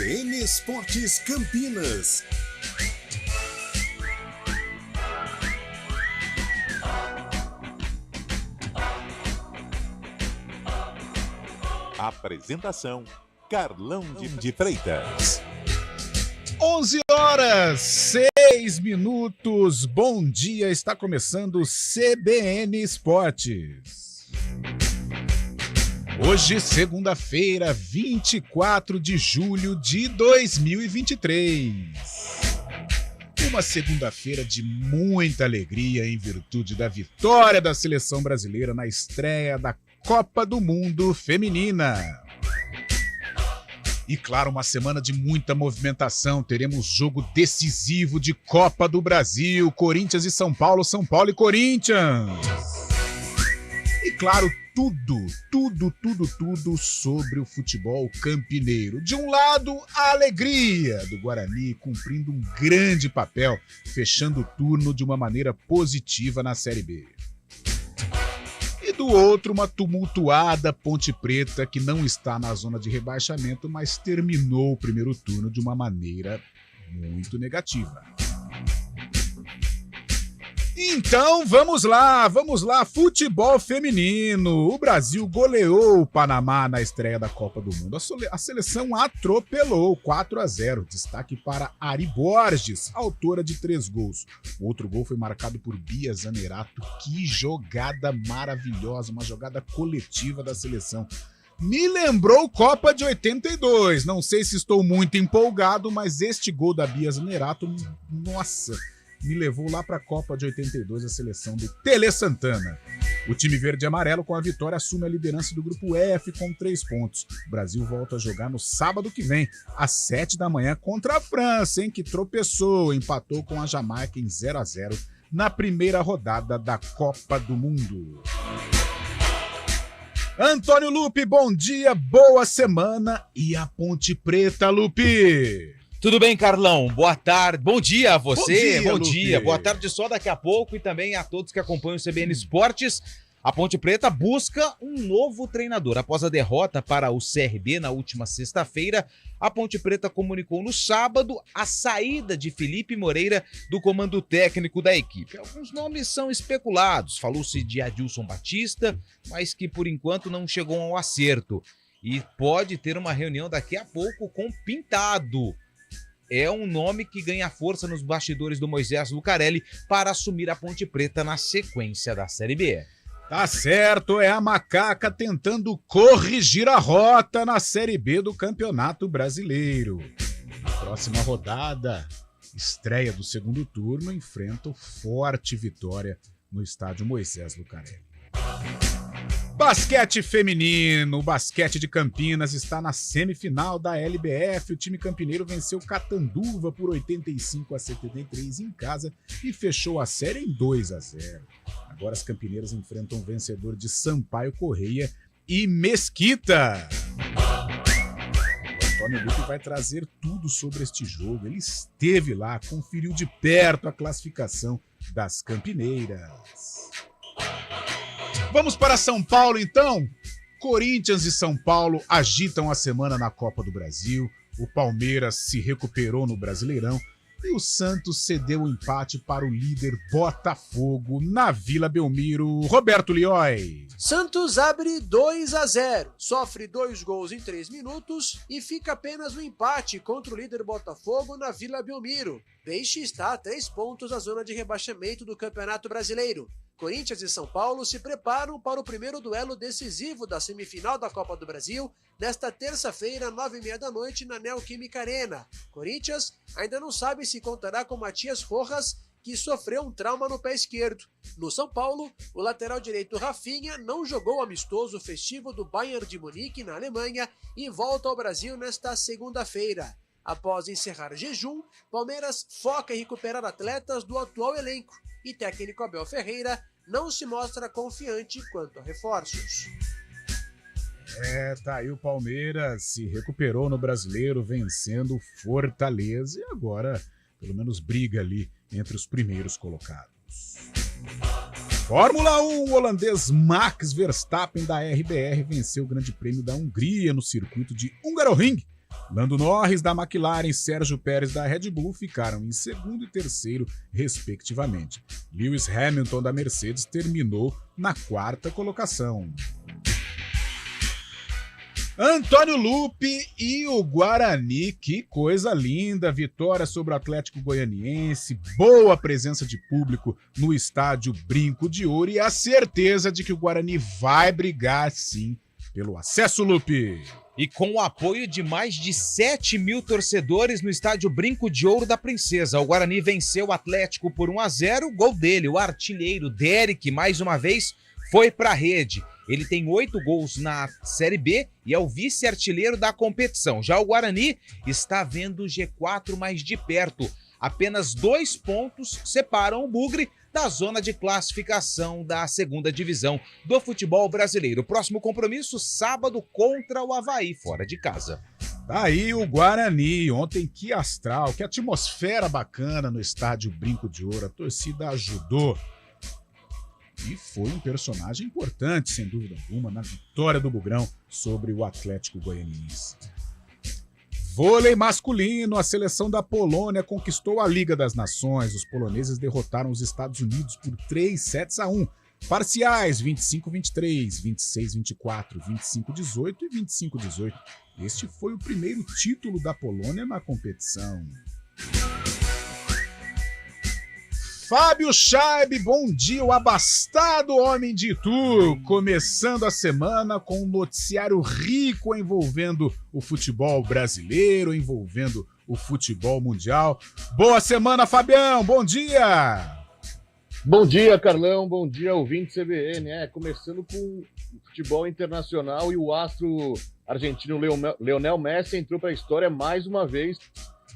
CBN Esportes Campinas. Apresentação: Carlão de Freitas. 11h06. Bom dia, está começando o CBN Esportes. Hoje, segunda-feira, 24 de julho de 2023. Uma segunda-feira de muita alegria em virtude da vitória da seleção brasileira na estreia da Copa do Mundo Feminina. E claro, uma semana de muita movimentação. Teremos jogo decisivo de Copa do Brasil, Corinthians e São Paulo, São Paulo e Corinthians. E claro, tudo sobre o futebol campineiro. De um lado, a alegria do Guarani cumprindo um grande papel, fechando o turno de uma maneira positiva na Série B. E do outro, uma tumultuada Ponte Preta que não está na zona de rebaixamento, mas terminou o primeiro turno de uma maneira muito negativa. Então vamos lá, futebol feminino. O Brasil goleou o Panamá na estreia da Copa do Mundo. A seleção atropelou 4-0. Destaque para Ari Borges, autora de 3 gols. O outro gol foi marcado por Bia Zanerato. Que jogada maravilhosa, uma jogada coletiva da seleção. Me lembrou Copa de 82. Não sei se estou muito empolgado, mas este gol da Bia Zanerato, nossa, me levou lá para a Copa de 82, a seleção do Tele Santana. O time verde e amarelo, com a vitória, assume a liderança do grupo F com 3 pontos. O Brasil volta a jogar no sábado que vem, às 7 da manhã, contra a França, que tropeçou, empatou com a Jamaica em 0-0 na primeira rodada da Copa do Mundo. Antônio Lupe, bom dia, boa semana. E a Ponte Preta, Lupe? Tudo bem, Carlão? Boa tarde. Bom dia a você. Bom dia. Lupe. Boa tarde só daqui a pouco e também a todos que acompanham o CBN Esportes. A Ponte Preta busca um novo treinador. Após a derrota para o CRB na última sexta-feira, a Ponte Preta comunicou no sábado a saída de Felipe Moreira do comando técnico da equipe. Alguns nomes são especulados. Falou-se de Adilson Batista, mas que por enquanto não chegou ao acerto. E pode ter uma reunião daqui a pouco com Pintado. É um nome que ganha força nos bastidores do Moisés Lucarelli para assumir a Ponte Preta na sequência da Série B. Tá certo, é a Macaca tentando corrigir a rota na Série B do Campeonato Brasileiro. Na próxima rodada, estreia do segundo turno, enfrenta o forte Vitória no estádio Moisés Lucarelli. Basquete feminino, o basquete de Campinas está na semifinal da LBF. O time campineiro venceu Catanduva por 85-73 em casa e fechou a série em 2-0. Agora as campineiras enfrentam o vencedor de Sampaio Correia e Mesquita. O Antônio Lupe vai trazer tudo sobre este jogo. Ele esteve lá, conferiu de perto a classificação das campineiras. Vamos para São Paulo, então? Corinthians e São Paulo agitam a semana na Copa do Brasil. O Palmeiras se recuperou no Brasileirão e o Santos cedeu o empate para o líder Botafogo na Vila Belmiro. Roberto Lioy. Santos abre 2-0, sofre 2 gols em 3 minutos e fica apenas no empate contra o líder Botafogo na Vila Belmiro. Peixe está a 3 pontos da zona de rebaixamento do Campeonato Brasileiro. Corinthians e São Paulo se preparam para o primeiro duelo decisivo da semifinal da Copa do Brasil, nesta terça-feira, 9h30 da noite, na Neoquímica Arena. Corinthians ainda não sabe se contará com Matias Rojas, que sofreu um trauma no pé esquerdo. No São Paulo, o lateral direito Rafinha não jogou o amistoso festivo do Bayern de Munique, na Alemanha, e volta ao Brasil nesta segunda-feira. Após encerrar jejum, Palmeiras foca em recuperar atletas do atual elenco e técnico Abel Ferreira não se mostra confiante quanto a reforços. Tá aí o Palmeiras, se recuperou no Brasileiro, vencendo o Fortaleza e agora, pelo menos, briga ali entre os primeiros colocados. Fórmula 1, o holandês Max Verstappen da RBR venceu o Grande Prêmio da Hungria no circuito de Hungaroring Lando Norris da McLaren e Sérgio Pérez da Red Bull ficaram em segundo e terceiro, respectivamente. Lewis Hamilton da Mercedes terminou na quarta colocação. Antônio Lupi e o Guarani, que coisa linda, vitória sobre o Atlético Goianiense, boa presença de público no estádio Brinco de Ouro e a certeza de que o Guarani vai brigar sim pelo acesso, Lupi. E com o apoio de mais de 7 mil torcedores no estádio Brinco de Ouro da Princesa, o Guarani venceu o Atlético por 1-0, o gol dele, o artilheiro Derek, mais uma vez, foi para a rede. Ele tem 8 gols na Série B e é o vice-artilheiro da competição. Já o Guarani está vendo o G4 mais de perto. Apenas 2 pontos separam o Bugre da zona de classificação da segunda divisão do futebol brasileiro. Próximo compromisso, sábado, contra o Avaí, fora de casa. Tá aí o Guarani, ontem que astral, que atmosfera bacana no estádio Brinco de Ouro, a torcida ajudou. E foi um personagem importante, sem dúvida alguma, na vitória do Bugrão sobre o Atlético Goianiense. Vôlei masculino, a seleção da Polônia conquistou a Liga das Nações. Os poloneses derrotaram os Estados Unidos por 3-1. Parciais 25-23, 26-24, 25-18 e 25-18. Este foi o primeiro título da Polônia na competição. Fábio Chaib, bom dia, o abastado homem de Itu, começando a semana com um noticiário rico envolvendo o futebol brasileiro, envolvendo o futebol mundial. Boa semana, Fabião, bom dia! Bom dia, Carlão, bom dia, ouvinte CBN. Começando com o futebol internacional e o astro argentino Lionel Messi entrou para a história mais uma vez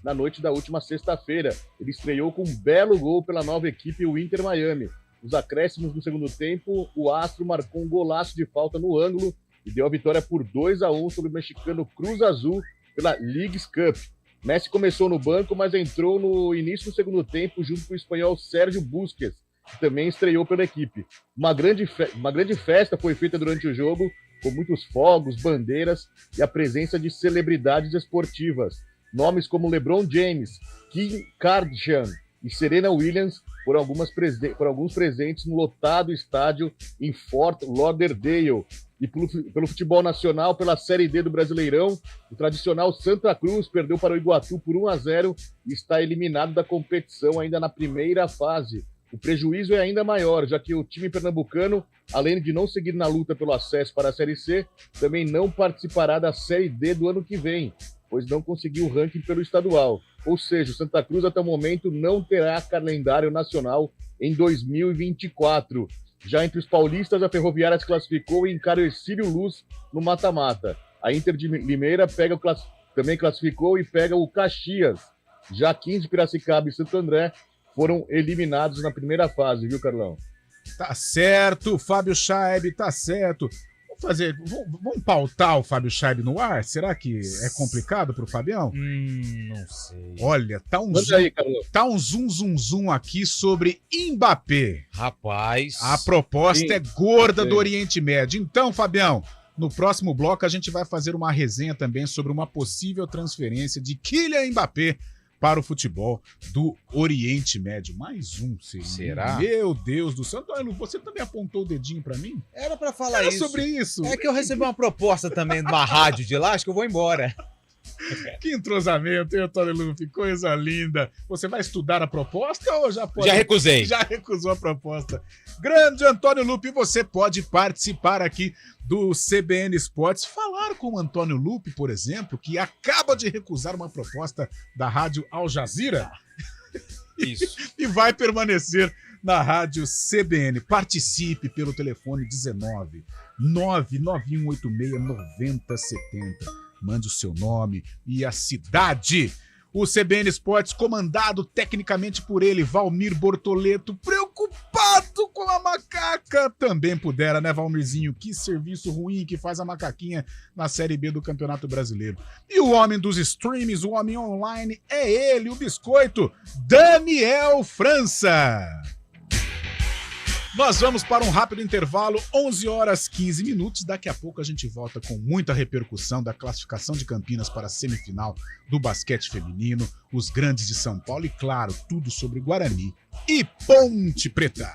na noite da última sexta-feira. Ele estreou com um belo gol pela nova equipe, o Inter Miami. Nos acréscimos do segundo tempo, o astro marcou um golaço de falta no ângulo e deu a vitória por 2-1 sobre o mexicano Cruz Azul pela Leagues Cup. Messi começou no banco, mas entrou no início do segundo tempo junto com o espanhol Sérgio Busquets, que também estreou pela equipe. Uma grande festa foi feita durante o jogo, com muitos fogos, bandeiras e a presença de celebridades esportivas. Nomes como LeBron James, Kim Kardashian e Serena Williams foram alguns presentes no lotado estádio em Fort Lauderdale. E pelo futebol nacional, pela Série D do Brasileirão, o tradicional Santa Cruz perdeu para o Iguatu por 1-0 e está eliminado da competição ainda na primeira fase. O prejuízo é ainda maior, já que o time pernambucano, além de não seguir na luta pelo acesso para a Série C, também não participará da Série D do ano que vem, pois não conseguiu o ranking pelo estadual. Ou seja, o Santa Cruz até o momento não terá calendário nacional em 2024. Já entre os paulistas, a Ferroviária se classificou e encara o Ercílio Luz no mata-mata. A Inter de Limeira também classificou e pega o Caxias. Já 15 Piracicaba e Santo André foram eliminados na primeira fase, viu, Carlão? Tá certo, Fábio Chaib, tá certo. Vamos pautar o Fábio Chaib no ar? Será que é complicado pro Fabião? Não sei. Olha, tá um zoom aqui sobre Mbappé. Rapaz. A proposta é gorda sim. do Oriente Médio. Então, Fabião, no próximo bloco a gente vai fazer uma resenha também sobre uma possível transferência de Kylian Mbappé para o futebol do Oriente Médio. Mais um, será? Meu Deus do céu. Antônio, você também apontou o dedinho pra mim? Era pra falar Era isso. sobre isso. É que eu recebi uma proposta também de uma rádio de lá, acho que eu vou embora. Que entrosamento, hein, Antônio Lupe? Coisa linda. Você vai estudar a proposta ou já pode? Já recusei. Já recusou a proposta. Grande Antônio Lupe, você pode participar aqui do CBN Esportes, falar com o Antônio Lupe, por exemplo, que acaba de recusar uma proposta da rádio Al Jazeera. Isso. E vai permanecer na rádio CBN. Participe pelo telefone 19 99186 9070. Mande o seu nome e a cidade. O CBN Esportes, comandado tecnicamente por ele, Valmir Bortoleto, preocupado com a macaca. Também pudera, né, Valmirzinho? Que serviço ruim que faz a macaquinha na Série B do Campeonato Brasileiro. E o homem dos streams, o homem online, é ele, o biscoito, Daniel França. Nós vamos para um rápido intervalo, 11 horas 15 minutos. Daqui a pouco a gente volta com muita repercussão da classificação de Campinas para a semifinal do basquete feminino, os grandes de São Paulo e, claro, tudo sobre Guarani e Ponte Preta.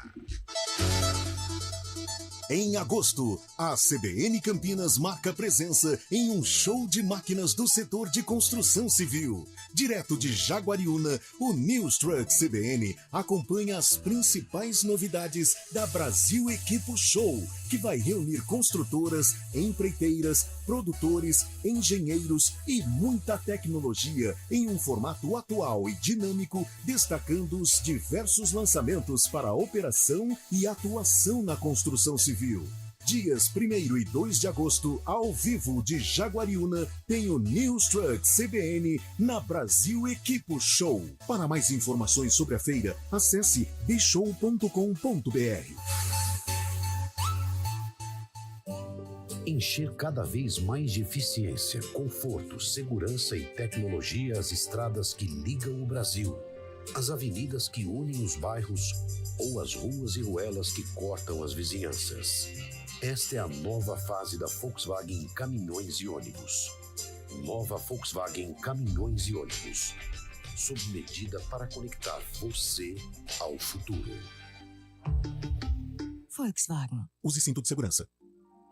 Em agosto, a CBN Campinas marca presença em um show de máquinas do setor de construção civil. Direto de Jaguariúna, o News Truck CBN acompanha as principais novidades da Brasil Equipo Show, que vai reunir construtoras, empreiteiras, produtores, engenheiros e muita tecnologia em um formato atual e dinâmico, destacando os diversos lançamentos para a operação e atuação na construção civil. Dias 1º e 2 de agosto, ao vivo de Jaguariúna, tem o News Truck CBN na Brasil Equipo Show. Para mais informações sobre a feira, acesse bshow.com.br. Encher cada vez mais de eficiência, conforto, segurança e tecnologia as estradas que ligam o Brasil, as avenidas que unem os bairros ou as ruas e ruelas que cortam as vizinhanças. Esta é a nova fase da Volkswagen Caminhões e Ônibus. Nova Volkswagen Caminhões e Ônibus. Sob medida para conectar você ao futuro. Volkswagen. Use cinto de segurança.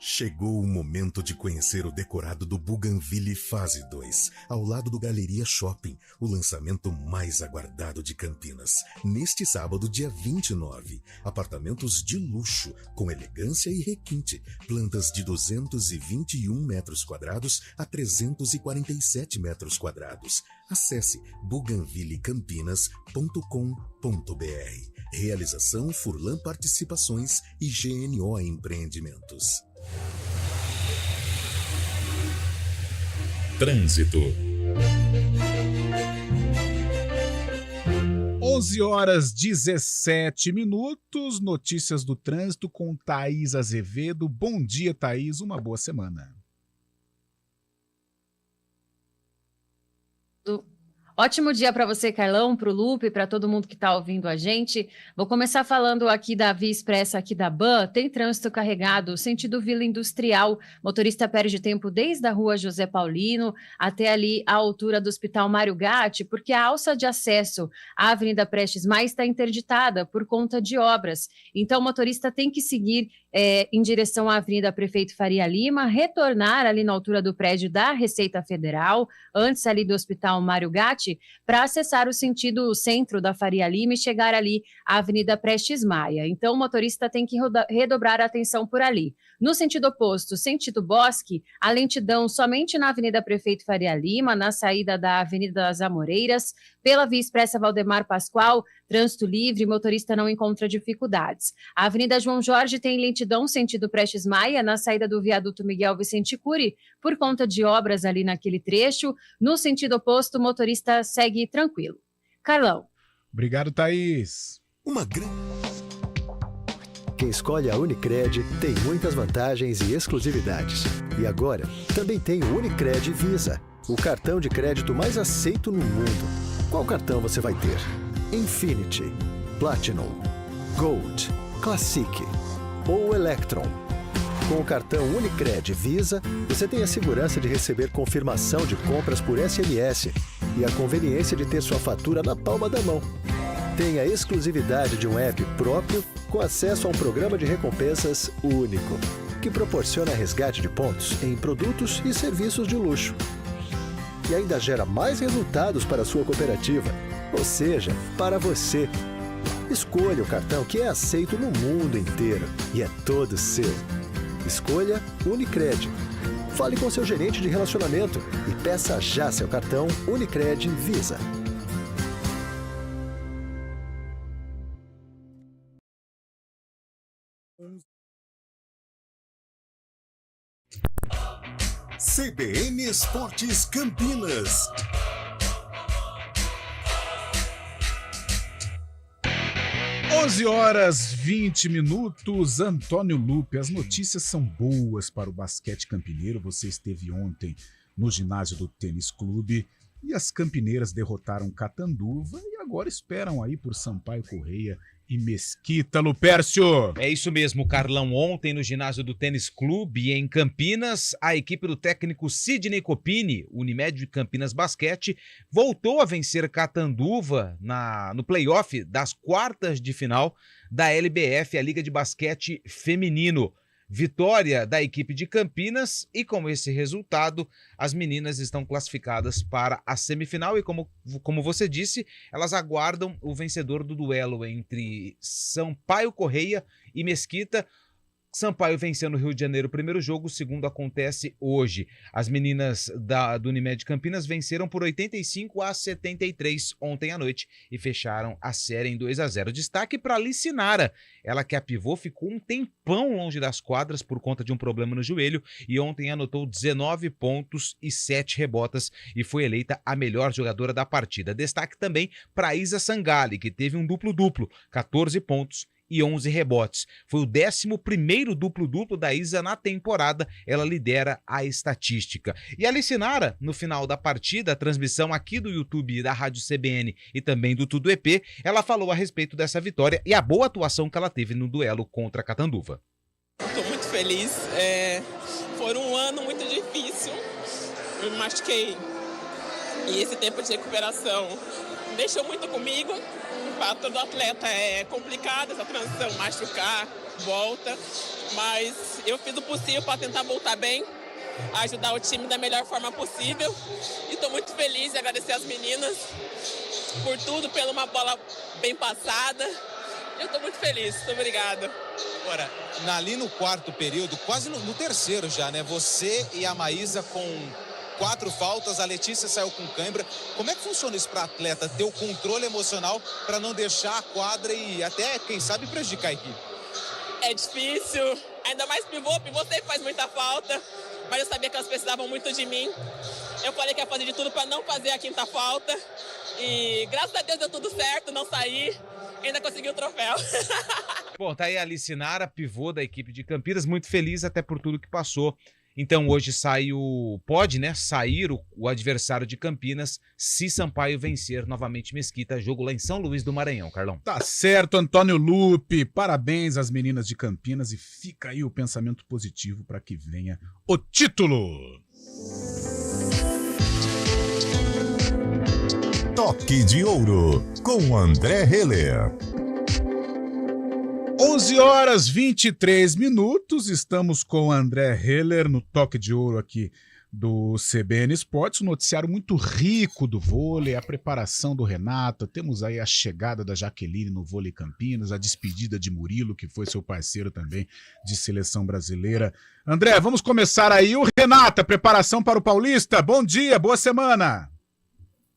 Chegou o momento de conhecer o decorado do Bougainville Fase 2, ao lado do Galeria Shopping, o lançamento mais aguardado de Campinas. Neste sábado, dia 29, apartamentos de luxo, com elegância e requinte, plantas de 221 metros quadrados a 347 metros quadrados. Acesse bougainvillecampinas.com.br. Realização Furlan Participações e GNO Empreendimentos. Trânsito. 11 horas 17 minutos, notícias do trânsito com Thaís Azevedo. Bom dia, Thaís, uma boa semana. Ótimo dia para você, Carlão, para o Lupe, para todo mundo que está ouvindo a gente. Vou começar falando aqui da Via Expressa aqui da BAN. Tem trânsito carregado, sentido Vila Industrial. Motorista perde tempo desde a rua José Paulino até ali a altura do Hospital Mário Gatti, porque a alça de acesso à Avenida Prestes Maia está interditada por conta de obras. Então, o motorista tem que seguir em direção à Avenida Prefeito Faria Lima, retornar ali na altura do prédio da Receita Federal, antes ali do Hospital Mário Gatti, para acessar o sentido centro da Faria Lima e chegar ali à Avenida Prestes Maia. Então, o motorista tem que redobrar a atenção por ali. No sentido oposto, sentido Bosque, a lentidão somente na Avenida Prefeito Faria Lima, na saída da Avenida das Amoreiras, pela Via Expressa Valdemar Pascoal, trânsito livre, motorista não encontra dificuldades. A Avenida João Jorge tem lentidão sentido Prestes Maia, na saída do viaduto Miguel Vicente Cury, por conta de obras ali naquele trecho. No sentido oposto, o motorista segue tranquilo. Carlão. Obrigado, Thaís. Quem escolhe a Unicred tem muitas vantagens e exclusividades. E agora, também tem o Unicred Visa, o cartão de crédito mais aceito no mundo. Qual cartão você vai ter? Infinity, Platinum, Gold, Classic ou Electron. Com o cartão Unicred Visa, você tem a segurança de receber confirmação de compras por SMS e a conveniência de ter sua fatura na palma da mão. Tem a exclusividade de um app próprio com acesso a um programa de recompensas único, que proporciona resgate de pontos em produtos e serviços de luxo. E ainda gera mais resultados para a sua cooperativa, ou seja, para você. Escolha o cartão que é aceito no mundo inteiro e é todo seu. Escolha Unicred. Fale com seu gerente de relacionamento e peça já seu cartão Unicred Visa. CBN Esportes Campinas. Onze horas 20 minutos, Antônio Lupe. As notícias são boas para o basquete campineiro. Você esteve ontem no ginásio do Tênis Clube e as campineiras derrotaram Catanduva e agora esperam aí por Sampaio Correia e Mesquita, Lupércio. É isso mesmo, Carlão. Ontem no ginásio do Tênis Clube em Campinas, a equipe do técnico Sidney Copini, Unimed Campinas Basquete, voltou a vencer Catanduva no playoff das quartas de final da LBF, a Liga de Basquete Feminino. Vitória da equipe de Campinas e com esse resultado as meninas estão classificadas para a semifinal e como você disse, elas aguardam o vencedor do duelo entre Sampaio Correia e Mesquita. Sampaio venceu no Rio de Janeiro o primeiro jogo, o segundo acontece hoje. As meninas do Unimed Campinas venceram por 85-73 ontem à noite e fecharam a série em 2-0. Destaque para Alice Nara, ela que é a pivô, ficou um tempão longe das quadras por conta de um problema no joelho e ontem anotou 19 pontos e 7 rebotas e foi eleita a melhor jogadora da partida. Destaque também para Isa Sangali, que teve um duplo-duplo, 14 pontos e 11 rebotes. Foi o 11º duplo-duplo da Isa na temporada, ela lidera a estatística. E a Alice Nara, no final da partida, a transmissão aqui do YouTube da Rádio CBN e também do Tudo EP, ela falou a respeito dessa vitória e a boa atuação que ela teve no duelo contra a Catanduva. Estou muito feliz, foi um ano muito difícil, eu me machuquei e esse tempo de recuperação mexeu muito comigo. Para todo atleta é complicado essa transição, machucar, volta, mas eu fiz o possível para tentar voltar bem, ajudar o time da melhor forma possível e estou muito feliz e agradecer as meninas por tudo, pela uma bola bem passada. Eu estou muito feliz, muito obrigada. Agora, ali no quarto período, quase no terceiro já, né? Você e a Maísa com 4 faltas, a Letícia saiu com cãibra. Como é que funciona isso para atleta, ter o controle emocional para não deixar a quadra e até, quem sabe, prejudicar a equipe? É difícil, ainda mais pivô sempre faz muita falta, mas eu sabia que elas precisavam muito de mim. Eu falei que ia fazer de tudo para não fazer a quinta falta e graças a Deus deu tudo certo, não saí, ainda consegui o troféu. Bom, tá aí a Alice Nara, pivô da equipe de Campinas, muito feliz até por tudo que passou. Então hoje pode sair o adversário de Campinas se Sampaio vencer novamente Mesquita, jogo lá em São Luís do Maranhão, Carlão. Tá certo, Antônio Lupe, parabéns às meninas de Campinas e fica aí o pensamento positivo para que venha o título. Toque de Ouro, com André Heller. 11h23, estamos com o André Heller no Toque de Ouro aqui do CBN Esportes, um noticiário muito rico do vôlei, a preparação do Renato, temos aí a chegada da Jaqueline no vôlei Campinas, a despedida de Murilo, que foi seu parceiro também de seleção brasileira. André, vamos começar aí, o Renata, preparação para o Paulista, bom dia, boa semana!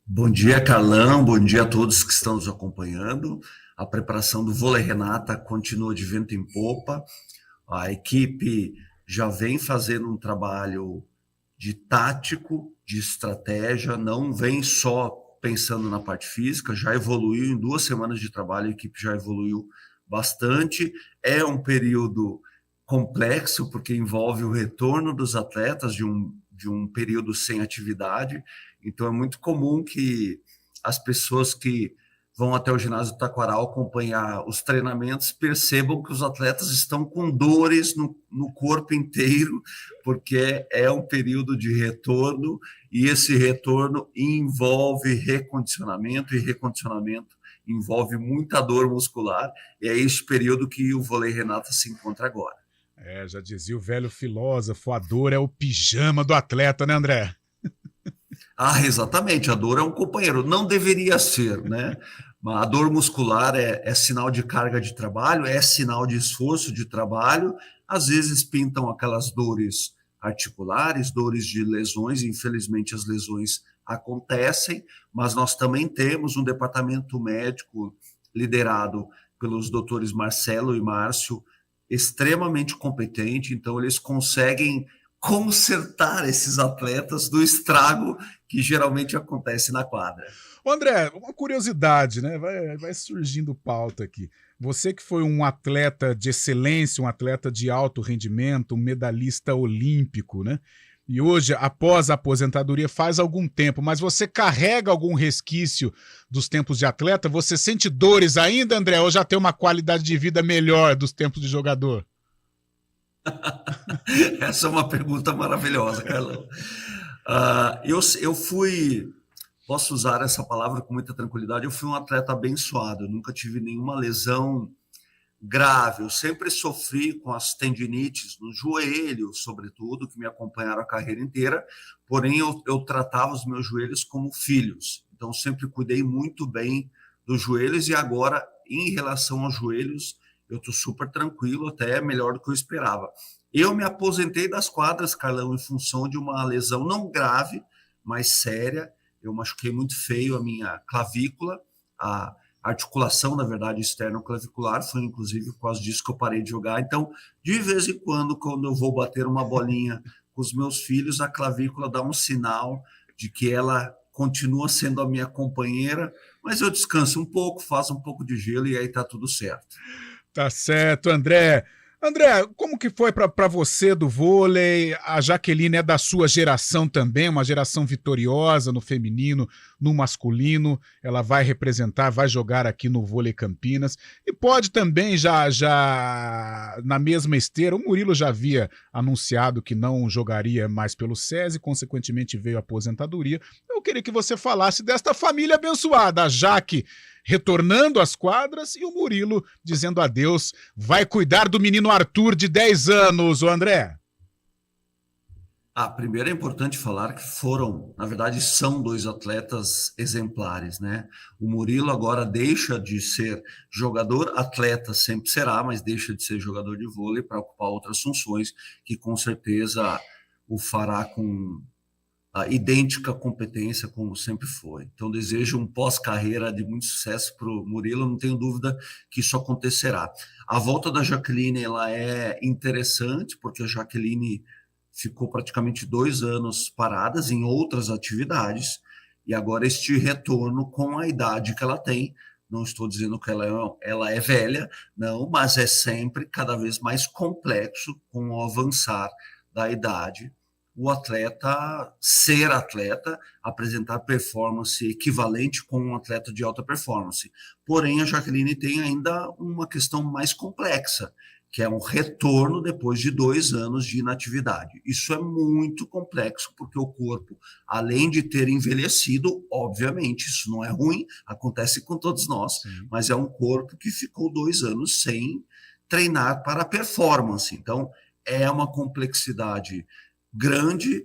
Bom dia, Carlão, bom dia a todos que estão nos acompanhando. A preparação do vôlei Renata continua de vento em popa. A equipe já vem fazendo um trabalho de tático, de estratégia, não vem só pensando na parte física, já evoluiu em 2 semanas de trabalho, a equipe já evoluiu bastante. É um período complexo, porque envolve o retorno dos atletas de um período sem atividade, então é muito comum que as pessoas que vão até o ginásio Taquaral acompanhar os treinamentos, percebam que os atletas estão com dores no corpo inteiro, porque é um período de retorno, e esse retorno envolve recondicionamento, e recondicionamento envolve muita dor muscular, e é esse período que o vôlei Renata se encontra agora. Já dizia o velho filósofo, a dor é o pijama do atleta, né, André? Exatamente, a dor é um companheiro, não deveria ser, né? A dor muscular é sinal de carga de trabalho, é sinal de esforço de trabalho, às vezes pintam aquelas dores articulares, dores de lesões, infelizmente as lesões acontecem, mas nós também temos um departamento médico liderado pelos doutores Marcelo e Márcio, extremamente competente, então eles conseguem consertar esses atletas do estrago que geralmente acontece na quadra. André, uma curiosidade, né? Vai surgindo pauta aqui. Você que foi um atleta de excelência, um atleta de alto rendimento, um medalhista olímpico, né? E hoje, após a aposentadoria, faz algum tempo, mas você carrega algum resquício dos tempos de atleta? Você sente dores ainda, André, ou já tem uma qualidade de vida melhor dos tempos de jogador? Essa é uma pergunta maravilhosa, Carlão. Eu fui, posso usar essa palavra com muita tranquilidade, eu fui um atleta abençoado, eu nunca tive nenhuma lesão grave, eu sempre sofri com as tendinites no joelho, sobretudo, que me acompanharam a carreira inteira, porém eu tratava os meus joelhos como filhos, então sempre cuidei muito bem dos joelhos e agora, em relação aos joelhos, eu estou super tranquilo, até melhor do que eu esperava. Eu me aposentei das quadras, Carlão, em função de uma lesão não grave, mas séria, eu machuquei muito feio a minha clavícula, a articulação, na verdade, externo-clavicular, foi inclusive por causa disso que eu parei de jogar. Então, de vez em quando eu vou bater uma bolinha com os meus filhos, a clavícula dá um sinal de que ela continua sendo a minha companheira, mas eu descanso um pouco, faço um pouco de gelo e aí tá tudo certo. Tá certo, André. André, como que foi para você do vôlei? A Jaqueline é da sua geração também, uma geração vitoriosa no feminino, no masculino. Ela vai representar, vai jogar aqui no Vôlei Campinas. E pode também já na mesma esteira, o Murilo já havia anunciado que não jogaria mais pelo SESI, consequentemente veio a aposentadoria. Eu queria que você falasse desta família abençoada, a Jaque retornando às quadras e o Murilo dizendo adeus, vai cuidar do menino Arthur de 10 anos, o André. Primeiro é importante falar que na verdade são dois atletas exemplares, né? O Murilo agora deixa de ser jogador, atleta sempre será, mas deixa de ser jogador de vôlei para ocupar outras funções que com certeza o fará com a idêntica competência como sempre foi. Então desejo um pós-carreira de muito sucesso para o Murilo, não tenho dúvida que isso acontecerá. A volta da Jaqueline ela é interessante, porque a Jaqueline ficou praticamente 2 anos paradas em outras atividades, e agora este retorno com a idade que ela tem, não estou dizendo que ela é velha, não, mas é sempre cada vez mais complexo com o avançar da idade, o atleta ser atleta, apresentar performance equivalente com um atleta de alta performance. Porém, a Jaqueline tem ainda uma questão mais complexa, que é um retorno depois de 2 anos de inatividade. Isso é muito complexo, porque o corpo, além de ter envelhecido, obviamente, isso não é ruim, acontece com todos nós, mas é um corpo que ficou 2 anos sem treinar para performance. Então, é uma complexidade grande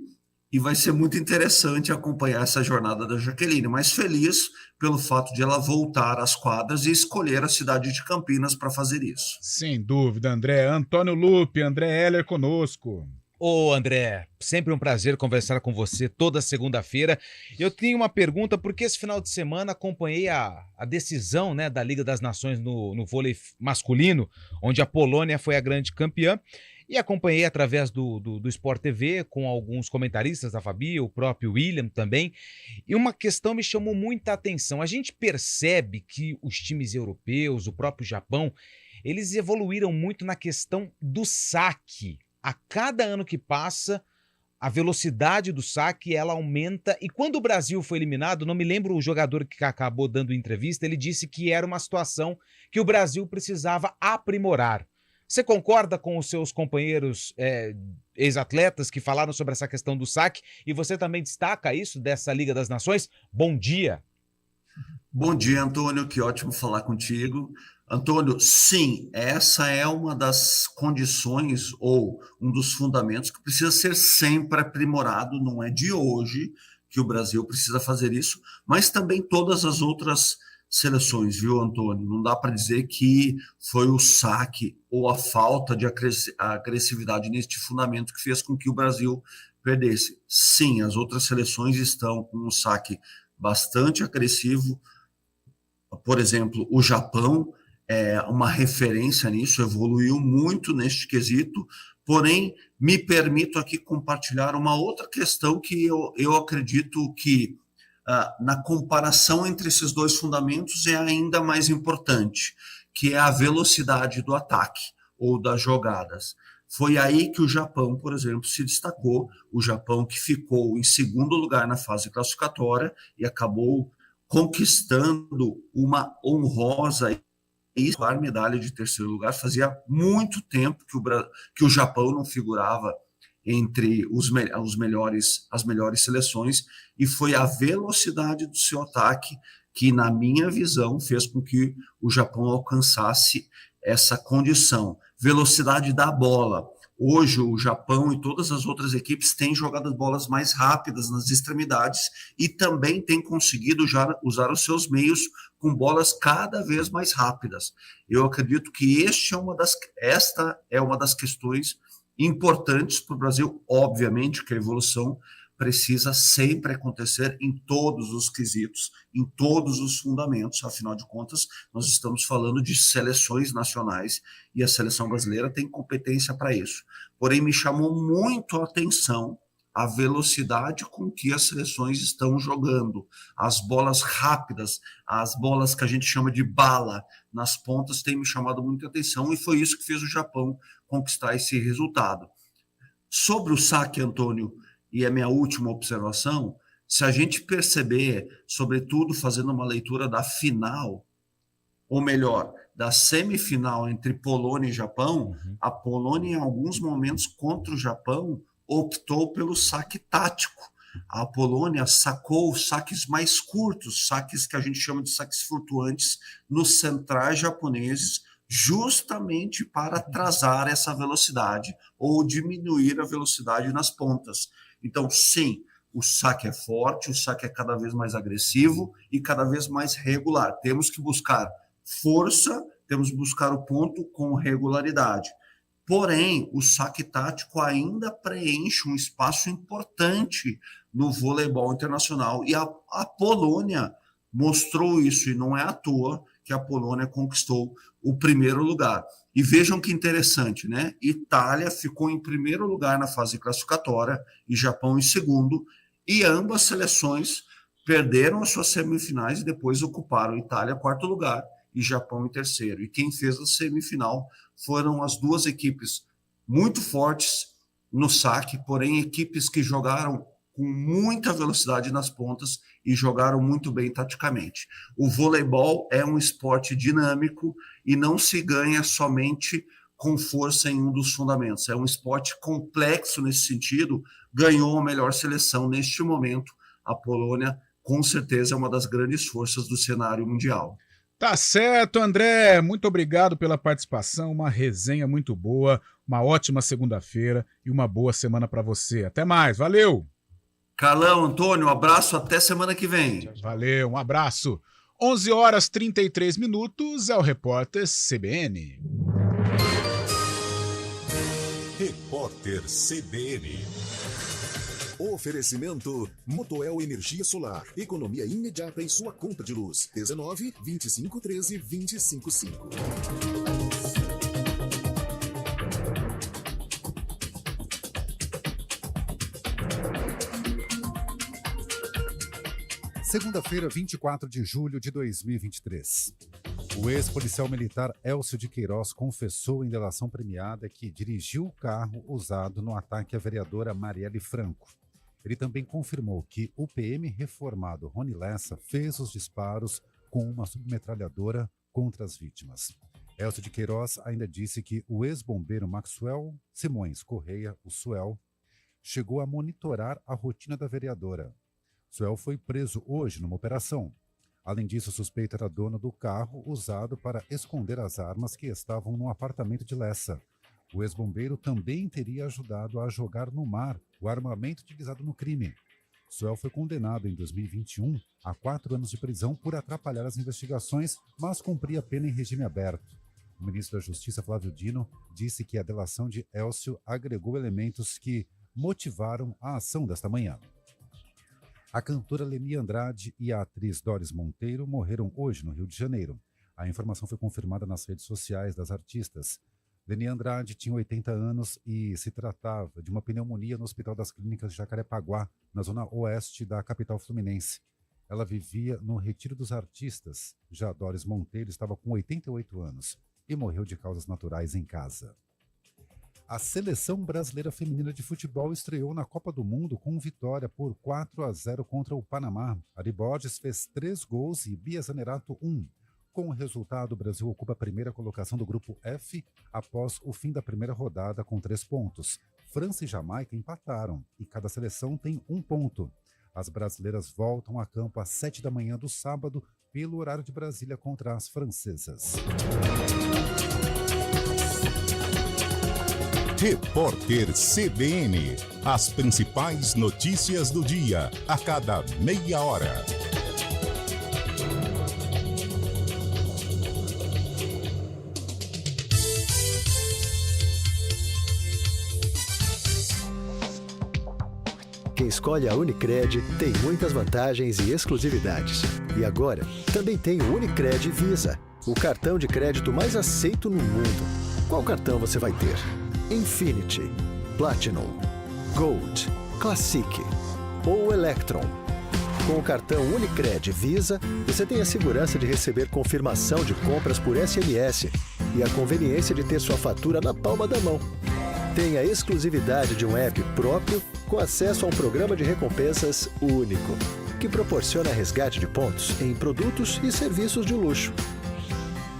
e vai ser muito interessante acompanhar essa jornada da Jaqueline, mas feliz pelo fato de ela voltar às quadras e escolher a cidade de Campinas para fazer isso. Sem dúvida, André. Antônio Lupe, André Heller conosco. Ô André, sempre um prazer conversar com você toda segunda-feira. Eu tenho uma pergunta, porque esse final de semana acompanhei a decisão, né, da Liga das Nações no vôlei masculino, onde a Polônia foi a grande campeã. E acompanhei através do Sport TV com alguns comentaristas da Fabi, o próprio William também. E uma questão me chamou muita atenção. A gente percebe que os times europeus, o próprio Japão, eles evoluíram muito na questão do saque. A cada ano que passa, a velocidade do saque ela aumenta. E quando o Brasil foi eliminado, não me lembro o jogador que acabou dando entrevista, ele disse que era uma situação que o Brasil precisava aprimorar. Você concorda com os seus companheiros ex-atletas que falaram sobre essa questão do saque? E você também destaca isso dessa Liga das Nações? Bom dia. Bom dia, Antônio. Que ótimo falar contigo. Antônio, sim, essa é uma das condições ou um dos fundamentos que precisa ser sempre aprimorado. Não é de hoje que o Brasil precisa fazer isso, mas também todas as outras seleções, viu, Antônio? Não dá para dizer que foi o saque ou a falta de agressividade neste fundamento que fez com que o Brasil perdesse. Sim, as outras seleções estão com um saque bastante agressivo. Por exemplo, o Japão é uma referência nisso, evoluiu muito neste quesito, porém, me permito aqui compartilhar uma outra questão que eu acredito que na comparação entre esses dois fundamentos é ainda mais importante, que é a velocidade do ataque ou das jogadas. Foi aí que o Japão, por exemplo, se destacou. O Japão que ficou em segundo lugar na fase classificatória e acabou conquistando uma honrosa e medalha de terceiro lugar. Fazia muito tempo que o Japão não figurava entre as melhores seleções, e foi a velocidade do seu ataque que, na minha visão, fez com que o Japão alcançasse essa condição. Velocidade da bola. Hoje, o Japão e todas as outras equipes têm jogado as bolas mais rápidas nas extremidades e também têm conseguido usar os seus meios com bolas cada vez mais rápidas. Eu acredito que esta é uma das questões importantes para o Brasil. Obviamente que a evolução precisa sempre acontecer em todos os quesitos, em todos os fundamentos. Afinal de contas, nós estamos falando de seleções nacionais e a seleção brasileira tem competência para isso. Porém, me chamou muito a atenção a velocidade com que as seleções estão jogando. As bolas rápidas, as bolas que a gente chama de bala nas pontas, tem me chamado muita atenção, e foi isso que fez o Japão conquistar esse resultado. Sobre o saque, Antônio, e a minha última observação, se a gente perceber, sobretudo fazendo uma leitura da final, ou melhor, da semifinal entre Polônia e Japão, a Polônia, em alguns momentos, contra o Japão, optou pelo saque tático. A Polônia sacou saques mais curtos, saques que a gente chama de saques flutuantes, nos centrais japoneses, justamente para atrasar essa velocidade ou diminuir a velocidade nas pontas. Então, sim, o saque é forte, o saque é cada vez mais agressivo e cada vez mais regular. Temos que buscar força, temos que buscar o ponto com regularidade. Porém, o saque tático ainda preenche um espaço importante no voleibol internacional, e a Polônia mostrou isso, e não é à toa que a Polônia conquistou o primeiro lugar. E vejam que interessante, né? Itália ficou em primeiro lugar na fase classificatória e Japão em segundo, e ambas seleções perderam as suas semifinais e depois ocuparam Itália quarto lugar e Japão em terceiro. E quem fez a semifinal foram as duas equipes muito fortes no saque, porém equipes que jogaram com muita velocidade nas pontas e jogaram muito bem taticamente. O voleibol é um esporte dinâmico e não se ganha somente com força em um dos fundamentos. É um esporte complexo nesse sentido. Ganhou a melhor seleção neste momento. A Polônia, com certeza, é uma das grandes forças do cenário mundial. Tá certo, André. Muito obrigado pela participação. Uma resenha muito boa, uma ótima segunda-feira e uma boa semana para você. Até mais. Valeu! Carlão, Antônio, um abraço, até semana que vem. Valeu, um abraço. 11h33, é o Repórter CBN. Repórter CBN. Oferecimento Motoel Energia Solar. Economia imediata em sua conta de luz. 19 25 13 25 5. Segunda-feira, 24 de julho de 2023. O ex-policial militar Elcio de Queiroz confessou em delação premiada que dirigiu o carro usado no ataque à vereadora Marielle Franco. Ele também confirmou que o PM reformado Rony Lessa fez os disparos com uma submetralhadora contra as vítimas. Elcio de Queiroz ainda disse que o ex-bombeiro Maxwell Simões Correia, o Suel, chegou a monitorar a rotina da vereadora. Suel foi preso hoje numa operação. Além disso, o suspeito era dono do carro usado para esconder as armas que estavam no apartamento de Lessa. O ex-bombeiro também teria ajudado a jogar no mar o armamento utilizado no crime. Suel foi condenado em 2021 a 4 anos de prisão por atrapalhar as investigações, mas cumpria pena em regime aberto. O ministro da Justiça, Flávio Dino, disse que a delação de Elcio agregou elementos que motivaram a ação desta manhã. A cantora Leni Andrade e a atriz Doris Monteiro morreram hoje no Rio de Janeiro. A informação foi confirmada nas redes sociais das artistas. Leni Andrade tinha 80 anos e se tratava de uma pneumonia no Hospital das Clínicas de Jacarepaguá, na zona oeste da capital fluminense. Ela vivia no Retiro dos Artistas. Já Doris Monteiro estava com 88 anos e morreu de causas naturais em casa. A seleção brasileira feminina de futebol estreou na Copa do Mundo com vitória por 4-0 contra o Panamá. Ari Borges fez 3 gols e Bia Zanerato 1. Com o resultado, o Brasil ocupa a primeira colocação do grupo F após o fim da primeira rodada com 3 pontos. França e Jamaica empataram e cada seleção tem 1 ponto. As brasileiras voltam a campo às 7 da manhã do sábado pelo horário de Brasília contra as francesas. Repórter CBN. As principais notícias do dia, a cada meia hora. Quem escolhe a Unicred tem muitas vantagens e exclusividades. E agora, também tem o Unicred Visa, o cartão de crédito mais aceito no mundo. Qual cartão você vai ter? Infinity, Platinum, Gold, Classic ou Electron. Com o cartão Unicred Visa, você tem a segurança de receber confirmação de compras por SMS e a conveniência de ter sua fatura na palma da mão. Tem a exclusividade de um app próprio com acesso a um programa de recompensas único, que proporciona resgate de pontos em produtos e serviços de luxo.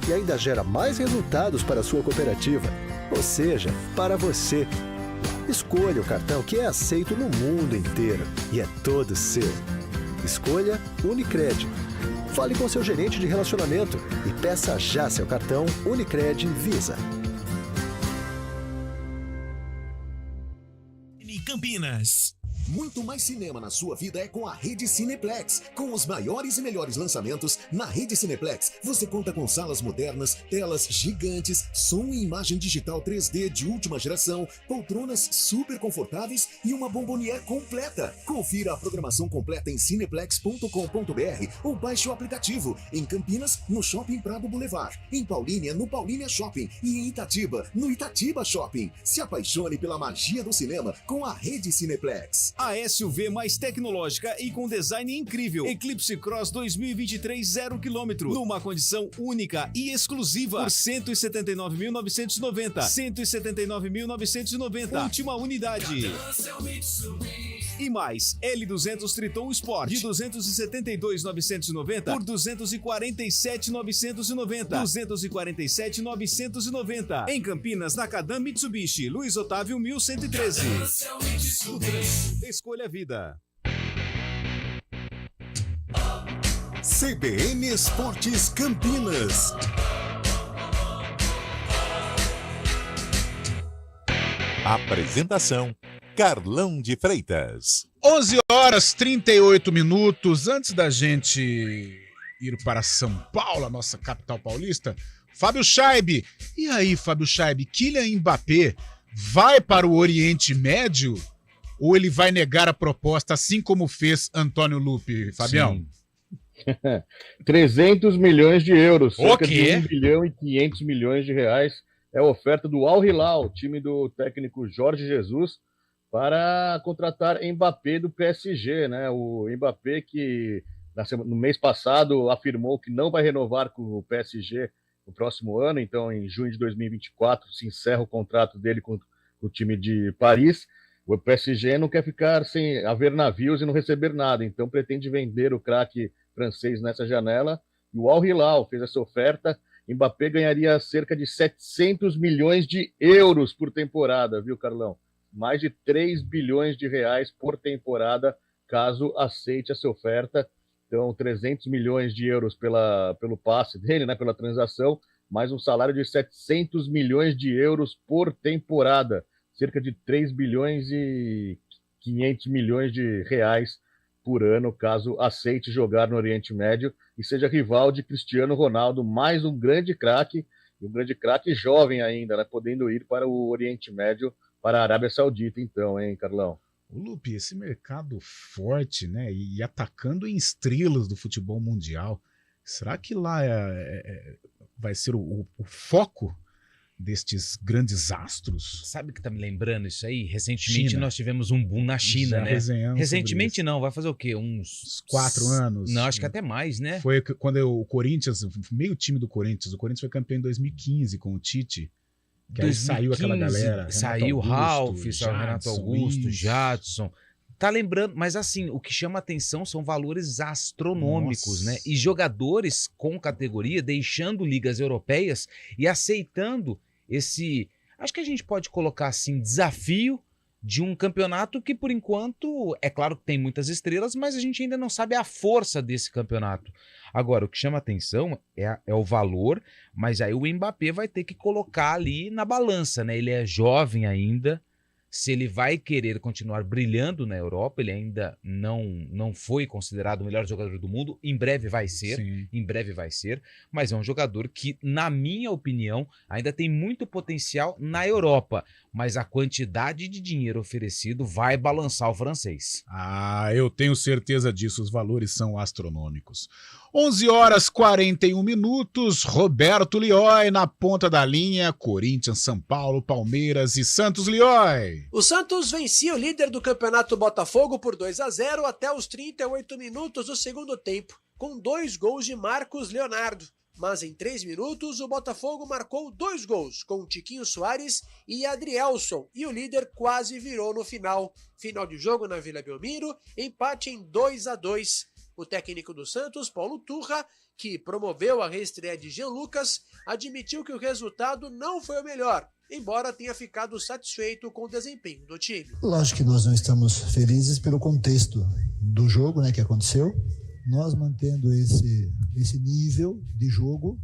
E ainda gera mais resultados para a sua cooperativa, ou seja, para você. Escolha o cartão que é aceito no mundo inteiro e é todo seu. Escolha Unicred. Fale com seu gerente de relacionamento e peça já seu cartão Unicred Visa. Campinas. Muito mais cinema na sua vida é com a Rede Cineplex. Com os maiores e melhores lançamentos, na Rede Cineplex você conta com salas modernas, telas gigantes, som e imagem digital 3D de última geração, poltronas super confortáveis e uma bombonière completa. Confira a programação completa em cineplex.com.br ou baixe o aplicativo. Em Campinas, no Shopping Prado Boulevard. Em Paulínia, no Paulínia Shopping. E em Itatiba, no Itatiba Shopping. Se apaixone pela magia do cinema com a Rede Cineplex. A SUV mais tecnológica e com design incrível. Eclipse Cross 2023 0 km. Numa condição única e exclusiva. Por 179.990. 179.990. Última unidade. E mais, L200 Triton Sport. De 272.990 por 247.990. 247.990. Em Campinas, na Cadam Mitsubishi. Luiz Otávio 1113. Escolha a vida. CBN Esportes Campinas. Apresentação: Carlão de Freitas. 11h38. Antes da gente ir para São Paulo, a nossa capital paulista, Fábio Chaib. E aí, Fábio Chaib, Kylian Mbappé vai para o Oriente Médio? Ou ele vai negar a proposta, assim como fez Antônio Lupi, Fabião? Sim. 300 milhões de euros, cerca quê? de 1 bilhão e 500 milhões de reais é a oferta do Al Hilal, time do técnico Jorge Jesus, para contratar Mbappé do PSG, né? O Mbappé que no mês passado afirmou que não vai renovar com o PSG no próximo ano, então em junho de 2024 se encerra o contrato dele com o time de Paris. O PSG não quer ficar sem haver navios e não receber nada, então pretende vender o craque francês nessa janela. E o Al Hilal fez essa oferta. Mbappé ganharia cerca de 700 milhões de euros por temporada, viu, Carlão? Mais de 3 bilhões de reais por temporada, caso aceite essa oferta. Então, 300 milhões de euros pelo passe dele, né, pela transação, mais um salário de 700 milhões de euros por temporada. Cerca de 3 bilhões e 500 milhões de reais por ano, caso aceite jogar no Oriente Médio e seja rival de Cristiano Ronaldo, mais um grande craque, e um grande craque jovem ainda, né, podendo ir para o Oriente Médio, para a Arábia Saudita, então, hein, Carlão? O Lupe, esse mercado forte, né, e atacando em estrelas do futebol mundial, será que lá vai ser o foco destes grandes astros? Sabe o que tá me lembrando isso aí? Recentemente China. Nós tivemos um boom na China, Já né? resenhamos Recentemente não, vai fazer o quê? Uns 4 anos? Não, acho que até mais, né? Foi quando o Corinthians, meio time do Corinthians foi campeão em 2015 com o Tite. Que aí saiu aquela galera. Saiu o Ralf, saiu o Renato Augusto, isso. Jadson. Tá lembrando, mas assim, o que chama atenção são valores astronômicos, Nossa. né? E jogadores com categoria deixando ligas europeias e aceitando esse, acho que a gente pode colocar assim, desafio de um campeonato que, por enquanto, é claro que tem muitas estrelas, mas a gente ainda não sabe a força desse campeonato. Agora, o que chama atenção é o valor, mas aí o Mbappé vai ter que colocar ali na balança, né? Ele é jovem ainda. Se ele vai querer continuar brilhando na Europa, ele ainda não foi considerado o melhor jogador do mundo, em breve vai ser, mas é um jogador que, na minha opinião, ainda tem muito potencial na Europa, mas a quantidade de dinheiro oferecido vai balançar o francês. Ah, eu tenho certeza disso, os valores são astronômicos. 11h41, Roberto Lioy na ponta da linha, Corinthians, São Paulo, Palmeiras e Santos. Lioy. O Santos vencia o líder do campeonato Botafogo por 2-0 até os 38 minutos do segundo tempo, com 2 gols de Marcos Leonardo. Mas em 3 minutos, o Botafogo marcou 2 gols, com Tiquinho Soares e Adrielson, e o líder quase virou no final. Final de jogo na Vila Belmiro, empate em 2-2. O técnico do Santos, Paulo Turra, que promoveu a reestreia de Jean Lucas, admitiu que o resultado não foi o melhor, embora tenha ficado satisfeito com o desempenho do time. Lógico que nós não estamos felizes pelo contexto do jogo, né, que aconteceu. Nós mantendo esse nível de jogo,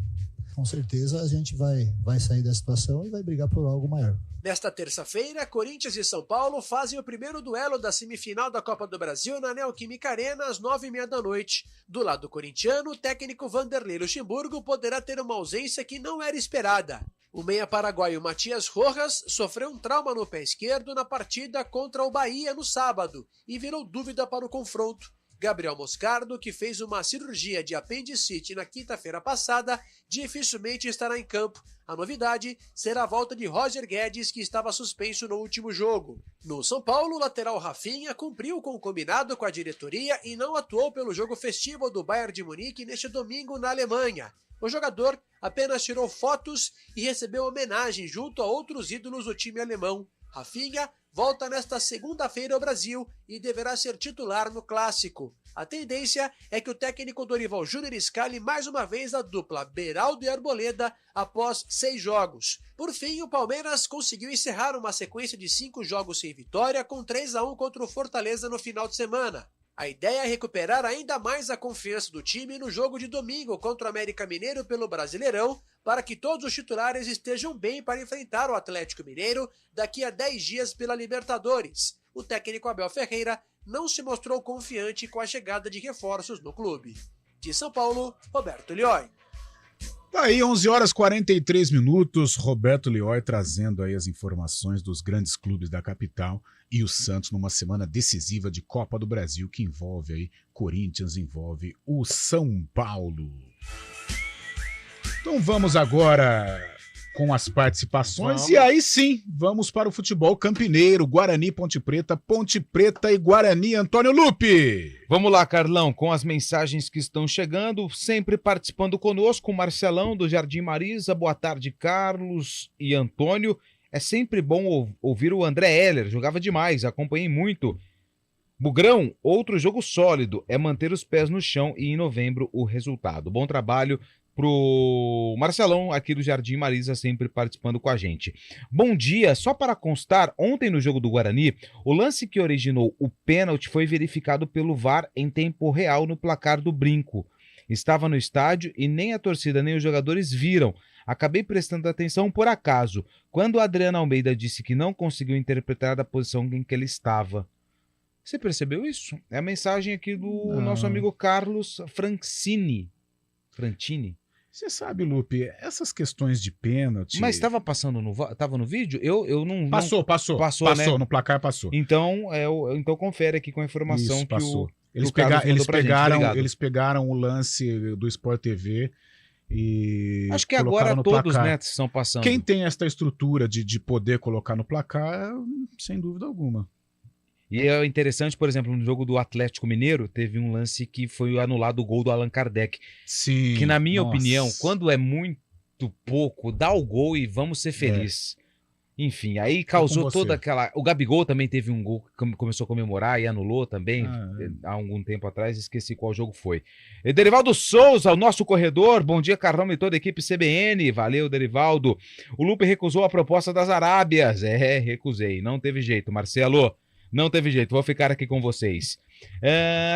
com certeza a gente vai sair da situação e vai brigar por algo maior. Nesta terça-feira, Corinthians e São Paulo fazem o primeiro duelo da semifinal da Copa do Brasil na Neoquímica Arena às 21h30. Do lado corintiano, o técnico Vanderlei Luxemburgo poderá ter uma ausência que não era esperada. O meia paraguaio Matias Rojas sofreu um trauma no pé esquerdo na partida contra o Bahia no sábado e virou dúvida para o confronto. Gabriel Moscardo, que fez uma cirurgia de apendicite na quinta-feira passada, dificilmente estará em campo. A novidade será a volta de Roger Guedes, que estava suspenso no último jogo. No São Paulo, o lateral Rafinha cumpriu com o combinado com a diretoria e não atuou pelo jogo festivo do Bayern de Munique neste domingo na Alemanha. O jogador apenas tirou fotos e recebeu homenagem junto a outros ídolos do time alemão. Rafinha volta nesta segunda-feira ao Brasil e deverá ser titular no Clássico. A tendência é que o técnico Dorival Júnior escale mais uma vez a dupla Beraldo e Arboleda após 6 jogos. Por fim, o Palmeiras conseguiu encerrar uma sequência de 5 jogos sem vitória com 3-1 contra o Fortaleza no final de semana. A ideia é recuperar ainda mais a confiança do time no jogo de domingo contra o América Mineiro pelo Brasileirão, para que todos os titulares estejam bem para enfrentar o Atlético Mineiro daqui a 10 dias pela Libertadores. O técnico Abel Ferreira não se mostrou confiante com a chegada de reforços no clube. De São Paulo, Roberto Lioy. Tá aí, 11h43, Roberto Lioy trazendo aí as informações dos grandes clubes da capital e o Santos numa semana decisiva de Copa do Brasil que envolve aí Corinthians, envolve o São Paulo. Então vamos agora com as participações e aí sim, vamos para o futebol campineiro, Guarani, Ponte Preta e Guarani, Antônio Lupe. Vamos lá, Carlão, com as mensagens que estão chegando, sempre participando conosco, o Marcelão do Jardim Marisa, boa tarde, Carlos e Antônio. É sempre bom ouvir o André Heller, jogava demais, acompanhei muito. Bugrão, outro jogo sólido, é manter os pés no chão e em novembro o resultado. Bom trabalho pro Marcelão aqui do Jardim Marisa, sempre participando com a gente. Bom dia, só para constar, ontem no jogo do Guarani, o lance que originou o pênalti foi verificado pelo VAR em tempo real no placar do Brinco. Estava no estádio e nem a torcida nem os jogadores viram. Acabei prestando atenção por acaso, quando a Adriana Almeida disse que não conseguiu interpretar a posição em que ele estava. Você percebeu isso? É a mensagem aqui do nosso amigo Carlos Frantini. Você sabe, Lupe, essas questões de pênalti... Mas estava passando tava no vídeo? Eu não... Passou, né? No placar passou. Então, então confere aqui com a informação. Isso, que passou. Eles pegaram o lance do Sport TV e acho que agora todos, né, estão passando. Quem tem esta estrutura de poder colocar no placar, sem dúvida alguma. E é interessante, por exemplo, no jogo do Atlético Mineiro, teve um lance que foi anulado o gol do Allan Kardec. Sim. Que, na minha opinião, quando é muito muito pouco, dá o gol e vamos ser felizes. Enfim, aí causou toda aquela... O Gabigol também teve um gol que começou a comemorar e anulou também há algum tempo atrás, esqueci qual jogo foi. E Derivaldo Souza, o nosso corredor, bom dia Carlão e toda a equipe CBN, valeu Derivaldo. O Lupe recusou a proposta das Arábias, recusei, não teve jeito, Marcelo, não teve jeito, vou ficar aqui com vocês.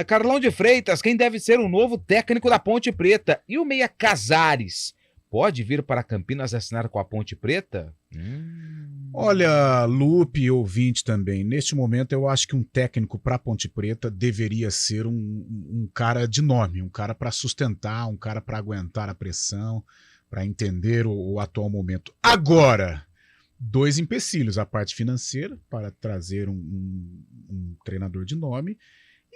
Carlão de Freitas, quem deve ser o novo técnico da Ponte Preta? E o Meia Casares? Pode vir para Campinas assinar com a Ponte Preta? Olha, Lupe, ouvinte também, neste momento eu acho que um técnico para Ponte Preta deveria ser um cara de nome, um cara para sustentar, um cara para aguentar a pressão, para entender o atual momento. Agora, 2 empecilhos, a parte financeira, para trazer um treinador de nome,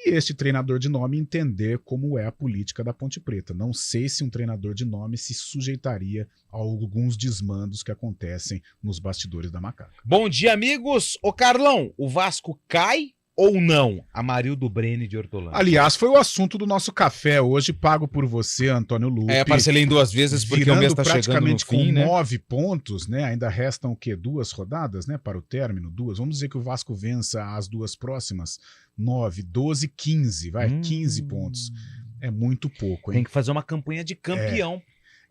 e este treinador de nome entender como é a política da Ponte Preta. Não sei se um treinador de nome se sujeitaria a alguns desmandos que acontecem nos bastidores da Macaca. Bom dia, amigos. Ô Carlão, o Vasco cai ou não? Amarildo Brene de Hortolândia. Aliás, foi o assunto do nosso café hoje, pago por você, Antônio Lupe. Parcelei em 2 vezes porque o mês está chegando no fim, com 9 pontos, né? Ainda restam o quê? 2 rodadas, né? Para o término, 2. Vamos dizer que o Vasco vença as 2 próximas. 9, 12, 15, 15 pontos. É muito pouco, hein? Tem que fazer uma campanha de campeão.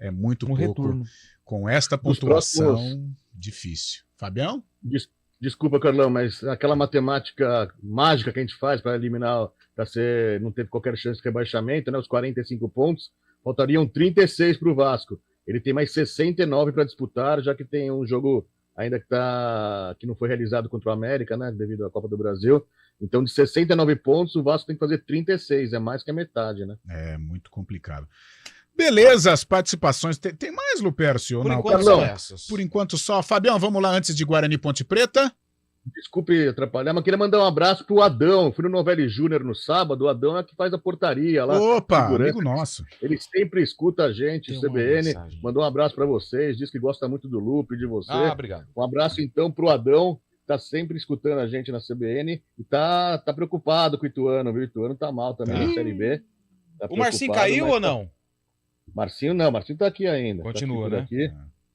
É muito pouco. Retorno. Com esta pontuação, difícil. Fabião? Desculpa, Carlão, mas aquela matemática mágica que a gente faz para eliminar, não ter qualquer chance de rebaixamento, né? Os 45 pontos, faltariam 36 para o Vasco. Ele tem mais 69 para disputar, já que tem um jogo ainda que não foi realizado contra o América, né? Devido à Copa do Brasil. Então, de 69 pontos, o Vasco tem que fazer 36, é mais que a metade, né? É muito complicado. Beleza, as participações. Tem mais, Lupercio? Por enquanto só essas. Por enquanto só. Fabião, vamos lá antes de Guarani Ponte Preta. Desculpe atrapalhar, mas queria mandar um abraço pro Adão. Fui no Novelli Júnior no sábado. O Adão é que faz a portaria lá. Opa, amigo nosso. Ele sempre escuta a gente, o CBN. Mandou um abraço para vocês. Diz que gosta muito do Lupe, de você. Obrigado. Um abraço então pro Adão. Tá sempre escutando a gente na CBN e tá preocupado com o Ituano, viu? O Ituano tá mal também na Série B. O Marcinho caiu ou não? Marcinho não, Marcinho tá aqui ainda. Continua, tá né? Aqui.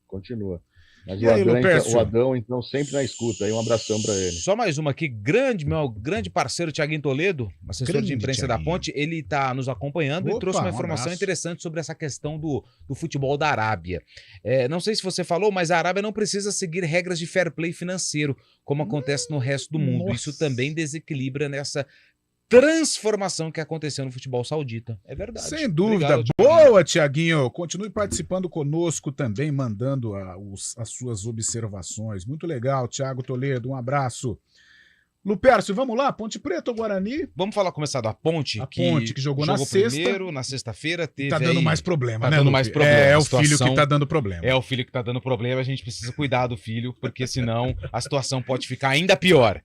Continua. Mas o Adão, então, sempre na escuta. Aí um abração para ele. Só mais uma aqui, meu grande parceiro Thiaguinho Toledo, assessor de imprensa da Ponte, ele tá nos acompanhando e trouxe uma informação interessante sobre essa questão do futebol da Arábia. Não sei se você falou, mas a Arábia não precisa seguir regras de fair play financeiro, como acontece no resto do mundo. Nossa. Isso também desequilibra nessa transformação que aconteceu no futebol saudita. É verdade. Sem dúvida. Obrigado, Boa, Thiaguinho. Continue participando conosco também, mandando as suas observações. Muito legal, Thiago Toledo. Um abraço. Lupercio, vamos lá? Ponte Preta ou Guarani? Vamos começar da Ponte. Que jogou na sexta. Primeiro, na sexta-feira teve. Tá dando mais problema, tá né? Dando mais problema. É o filho que tá dando problema. É o filho que tá dando problema. A gente precisa cuidar do filho, porque senão a situação pode ficar ainda pior.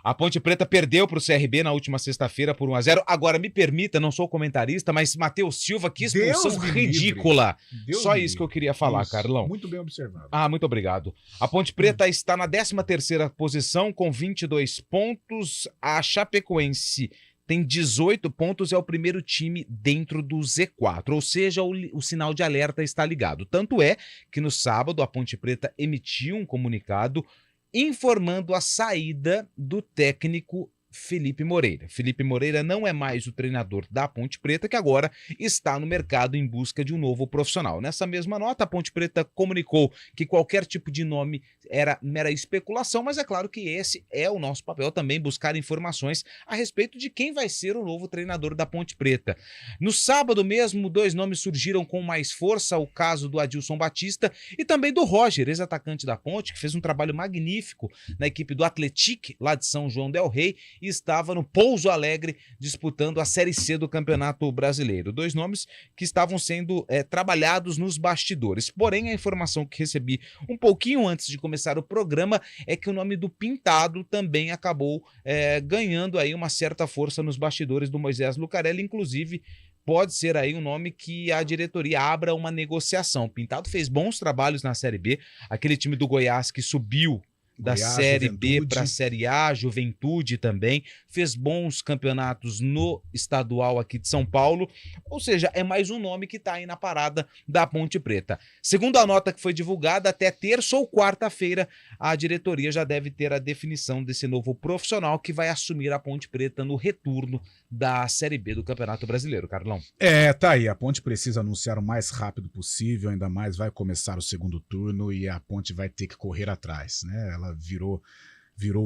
A Ponte Preta perdeu para o CRB na última sexta-feira por 1-0. Agora, me permita, não sou comentarista, mas Matheus Silva, que expulsão ridícula. Só isso que eu queria falar, Carlão. Muito bem observado. Muito obrigado. A Ponte Preta está na 13ª posição com 22 pontos. A Chapecoense tem 18 pontos, é o primeiro time dentro do Z4, ou seja, o sinal de alerta está ligado. Tanto é que no sábado a Ponte Preta emitiu um comunicado informando a saída do técnico Felipe Moreira. Felipe Moreira não é mais o treinador da Ponte Preta, que agora está no mercado em busca de um novo profissional. Nessa mesma nota, a Ponte Preta comunicou que qualquer tipo de nome era mera especulação, mas é claro que esse é o nosso papel também, buscar informações a respeito de quem vai ser o novo treinador da Ponte Preta. No sábado mesmo, 2 nomes surgiram com mais força, o caso do Adilson Batista e também do Roger, ex-atacante da Ponte, que fez um trabalho magnífico na equipe do Atlético, lá de São João del Rei, e estava no Pouso Alegre disputando a Série C do Campeonato Brasileiro. 2 nomes que estavam sendo trabalhados nos bastidores. Porém, a informação que recebi um pouquinho antes de começar o programa é que o nome do Pintado também acabou ganhando aí uma certa força nos bastidores do Moisés Lucarelli, inclusive pode ser aí um nome que a diretoria abra uma negociação. Pintado fez bons trabalhos na Série B, aquele time do Goiás que subiu da Goiás, Série B Juventude. para a Série A, Juventude também, fez bons campeonatos no estadual aqui de São Paulo, ou seja, é mais um nome que está aí na parada da Ponte Preta. Segundo a nota que foi divulgada, até terça ou quarta-feira, a diretoria já deve ter a definição desse novo profissional que vai assumir a Ponte Preta no retorno da Série B do Campeonato Brasileiro, Carlão. Tá aí, a Ponte precisa anunciar o mais rápido possível, ainda mais vai começar o segundo turno e a Ponte vai ter que correr atrás, né? Ela virou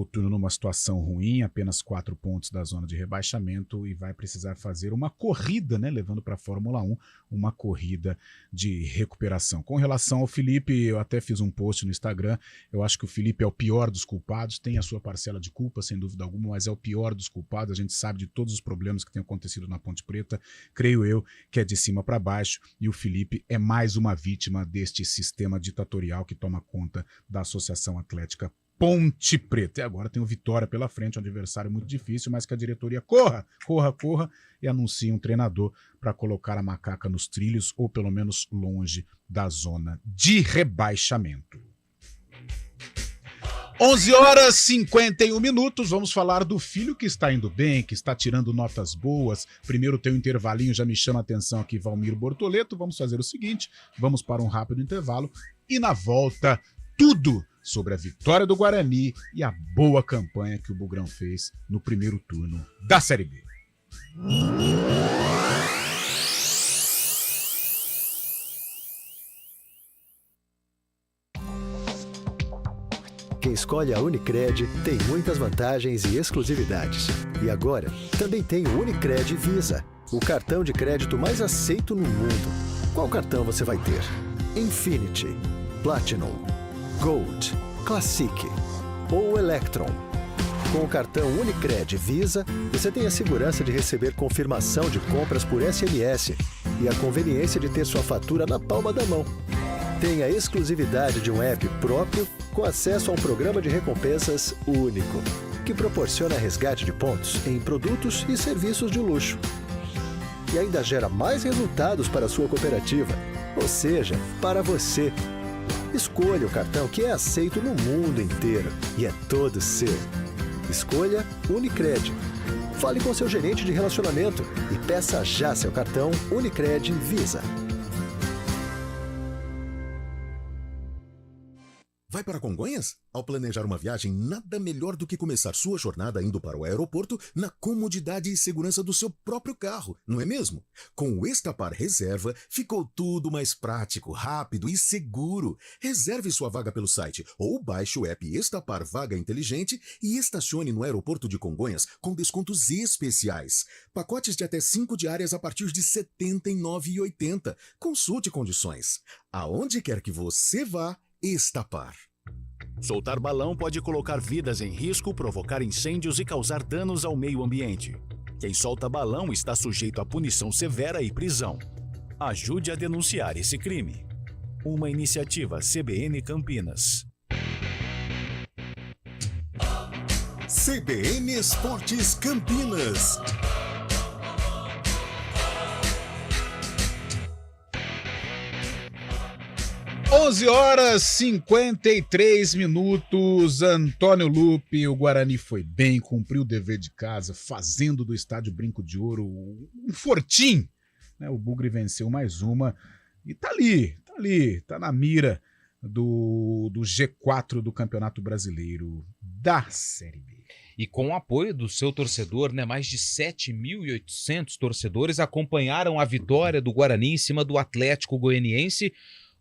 o turno numa situação ruim, apenas 4 pontos da zona de rebaixamento e vai precisar fazer uma corrida, né? Levando para a Fórmula 1, uma corrida de recuperação. Com relação ao Felipe, eu até fiz um post no Instagram, eu acho que o Felipe é o pior dos culpados, tem a sua parcela de culpa, sem dúvida alguma, mas é o pior dos culpados, a gente sabe de todos os problemas que têm acontecido na Ponte Preta, creio eu que é de cima para baixo, e o Felipe é mais uma vítima deste sistema ditatorial que toma conta da Associação Atlética Ponte Preta. E agora tem o Vitória pela frente, um adversário muito difícil, mas que a diretoria corra e anuncie um treinador para colocar a macaca nos trilhos ou pelo menos longe da zona de rebaixamento. 11h51, vamos falar do filho que está indo bem, que está tirando notas boas. Primeiro tem um intervalinho, já me chama a atenção aqui Valmir Bortoleto. Vamos fazer o seguinte, vamos para um rápido intervalo e na volta tudo sobre a vitória do Guarani e a boa campanha que o Bugrão fez no primeiro turno da Série B. Quem escolhe a Unicred tem muitas vantagens e exclusividades. E agora, também tem o Unicred Visa, o cartão de crédito mais aceito no mundo. Qual cartão você vai ter? Infinity, Platinum, Gold, Classic ou Electron. Com o cartão Unicred Visa, você tem a segurança de receber confirmação de compras por SMS e a conveniência de ter sua fatura na palma da mão. Tem a exclusividade de um app próprio com acesso a um programa de recompensas único, que proporciona resgate de pontos em produtos e serviços de luxo. E ainda gera mais resultados para a sua cooperativa, ou seja, para você. Escolha o cartão que é aceito no mundo inteiro e é todo seu. Escolha Unicred. Fale com seu gerente de relacionamento e peça já seu cartão Unicred Visa. Vai para Congonhas? Ao planejar uma viagem, nada melhor do que começar sua jornada indo para o aeroporto na comodidade e segurança do seu próprio carro, não é mesmo? Com o Estapar Reserva, ficou tudo mais prático, rápido e seguro. Reserve sua vaga pelo site ou baixe o app Estapar Vaga Inteligente e estacione no aeroporto de Congonhas com descontos especiais. Pacotes de até 5 diárias a partir de R$ 79,80. Consulte condições. Aonde quer que você vá, Estapar. Soltar balão pode colocar vidas em risco, provocar incêndios e causar danos ao meio ambiente. Quem solta balão está sujeito a punição severa e prisão. Ajude a denunciar esse crime. Uma iniciativa CBN Campinas. CBN Esportes Campinas. Onze horas 53 minutos. Antônio Lupe, o Guarani foi bem, cumpriu o dever de casa, fazendo do Estádio Brinco de Ouro um fortim, né? O Bugre venceu mais uma e tá na mira do G4 do Campeonato Brasileiro da Série B. E com o apoio do seu torcedor, né, mais de 7.800 torcedores acompanharam a vitória do Guarani em cima do Atlético Goianiense.